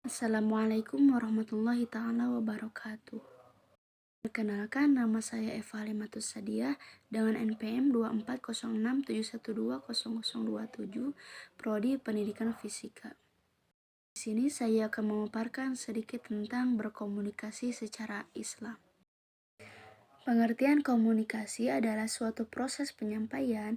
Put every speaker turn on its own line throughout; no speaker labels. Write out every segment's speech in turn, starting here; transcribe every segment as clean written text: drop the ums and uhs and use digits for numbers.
Assalamualaikum warahmatullahi taala wabarakatuh. Perkenalkan, nama saya Eva Limatus Sadiah dengan NPM 240671200027, Prodi Pendidikan Fisika. Di sini saya akan memaparkan sedikit tentang berkomunikasi secara Islam. Pengertian komunikasi adalah suatu proses penyampaian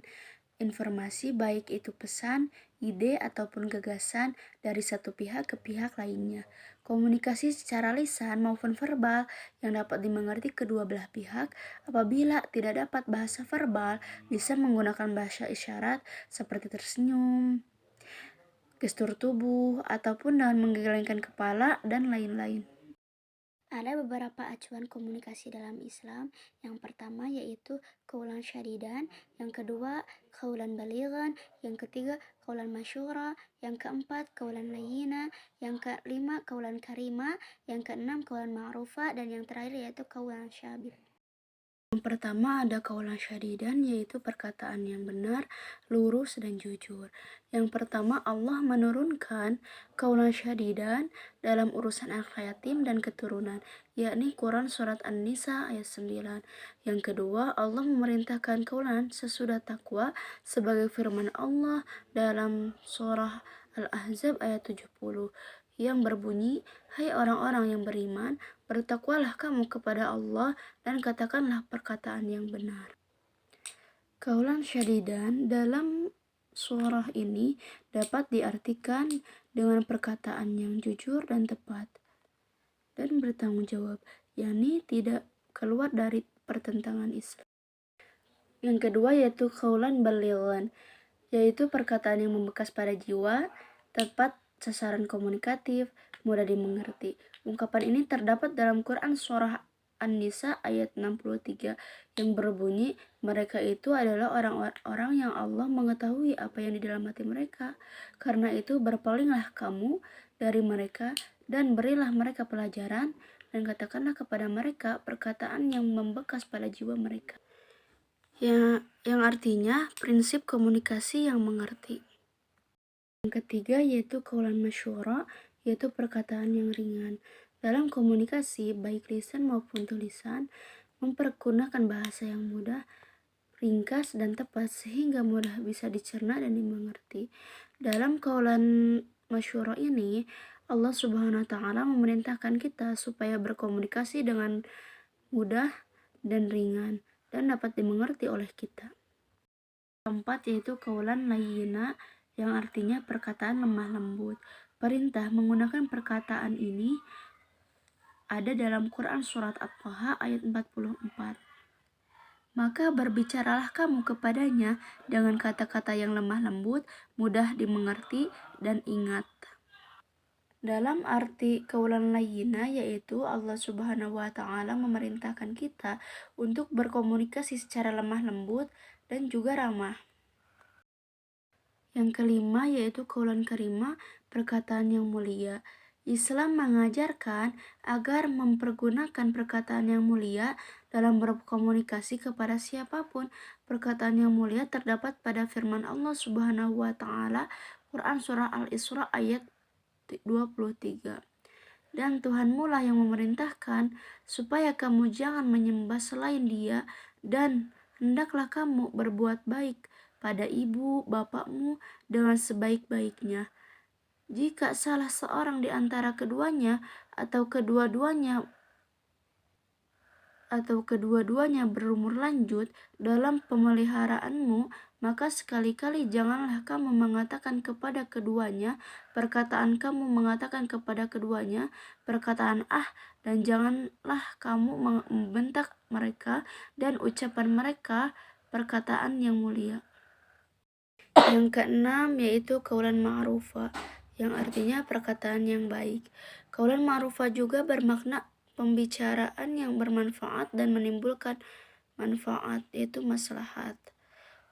informasi, baik itu pesan, ide, ataupun gagasan dari satu pihak ke pihak lainnya. Komunikasi secara lisan maupun verbal yang dapat dimengerti kedua belah pihak. Apabila tidak dapat bahasa verbal, bisa menggunakan bahasa isyarat seperti tersenyum, gestur tubuh, ataupun dengan menggelengkan kepala dan lain-lain. Ada beberapa acuan komunikasi dalam Islam. Yang pertama yaitu qaulan syadidan, yang kedua qaulan balighan, yang ketiga qaulan masyura, yang keempat qaulan layyina, yang kelima qaulan karima, yang keenam qaulan ma'rufa, dan yang terakhir yaitu qaulan syabib. Yang pertama ada qaulan syadidan, yaitu perkataan yang benar, lurus, dan jujur. Yang pertama, Allah menurunkan qaulan syadidan dalam urusan anak yatim dan keturunan, yakni Quran Surat An-Nisa ayat 9. Yang kedua, Allah memerintahkan qaulan sesudah takwa sebagai firman Allah dalam surah Al-Ahzab ayat 70 yang berbunyi, "Hai orang-orang yang beriman, bertakwalah kamu kepada Allah dan katakanlah perkataan yang benar." Qaulan syadidan dalam surah ini dapat diartikan dengan perkataan yang jujur dan tepat dan bertanggung jawab, yakni tidak keluar dari pertentangan Islam. Yang kedua yaitu qaulan balighan, yaitu perkataan yang membekas pada jiwa, tepat sasaran komunikatif, mudah dimengerti. Ungkapan ini terdapat dalam Quran Surah An-Nisa ayat 63 yang berbunyi, mereka itu adalah orang-orang yang Allah mengetahui apa yang di dalam hati mereka. Karena itu berpalinglah kamu dari mereka dan berilah mereka pelajaran dan katakanlah kepada mereka perkataan yang membekas pada jiwa mereka. Yang artinya prinsip komunikasi yang mengerti. Yang ketiga yaitu qaulan masyura, yaitu perkataan yang ringan. Dalam komunikasi, baik lisan maupun tulisan, mempergunakan bahasa yang mudah, ringkas, dan tepat sehingga mudah bisa dicerna dan dimengerti. Dalam qaulan masyura ini, Allah Subhanahu wa taala memerintahkan kita supaya berkomunikasi dengan mudah dan ringan dan dapat dimengerti oleh kita. Keempat yaitu qaulan layyina, yang artinya perkataan lemah lembut. Perintah menggunakan perkataan ini ada dalam Quran Surat At-Taha ayat 44. Maka berbicaralah kamu kepadanya dengan kata-kata yang lemah lembut, mudah dimengerti, dan ingat. Dalam arti qaulan layyina yaitu Allah Subhanahu wa taala memerintahkan kita untuk berkomunikasi secara lemah lembut dan juga ramah. Yang kelima yaitu qaulan karima, perkataan yang mulia. Islam mengajarkan agar mempergunakan perkataan yang mulia dalam berkomunikasi kepada siapapun. Perkataan yang mulia terdapat pada firman Allah Subhanahu wa taala Quran Surah Al-Isra ayat 23. Dan Tuhanmu lah yang memerintahkan supaya kamu jangan menyembah selain Dia, dan hendaklah kamu berbuat baik pada ibu bapakmu dengan sebaik-baiknya. Jika salah seorang di antara keduanya atau kedua-duanya berumur lanjut dalam pemeliharaanmu, maka sekali-kali janganlah kamu mengatakan kepada keduanya perkataan kamu mengatakan kepada keduanya perkataan dan janganlah kamu membentak mereka dan ucapan mereka perkataan yang mulia. Yang keenam yaitu qaulan ma'rufa, yang artinya perkataan yang baik. Qaulan ma'rufa juga bermakna pembicaraan yang bermanfaat dan menimbulkan manfaat, yaitu maslahat.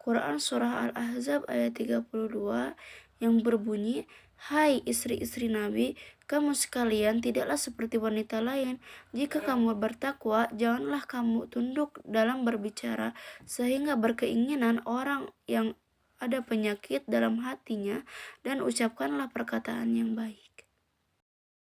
Quran Surah Al-Ahzab ayat 32 yang berbunyi, "Hai istri-istri Nabi, kamu sekalian tidaklah seperti wanita lain. Jika kamu bertakwa, janganlah kamu tunduk dalam berbicara sehingga berkeinginan orang yang ada penyakit dalam hatinya, dan ucapkanlah perkataan yang baik."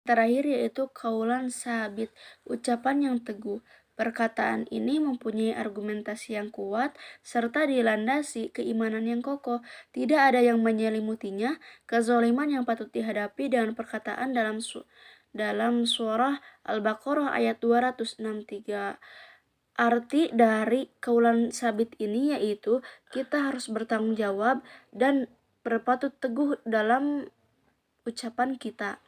Terakhir yaitu kaulan sabit, ucapan yang teguh. Perkataan ini mempunyai argumentasi yang kuat serta dilandasi keimanan yang kokoh. Tidak ada yang menyelimutinya. Kezaliman yang patut dihadapi dengan perkataan dalam surah Al-Baqarah ayat 263. Arti dari kaulan sabit ini yaitu kita harus bertanggung jawab dan berpatut teguh dalam ucapan kita.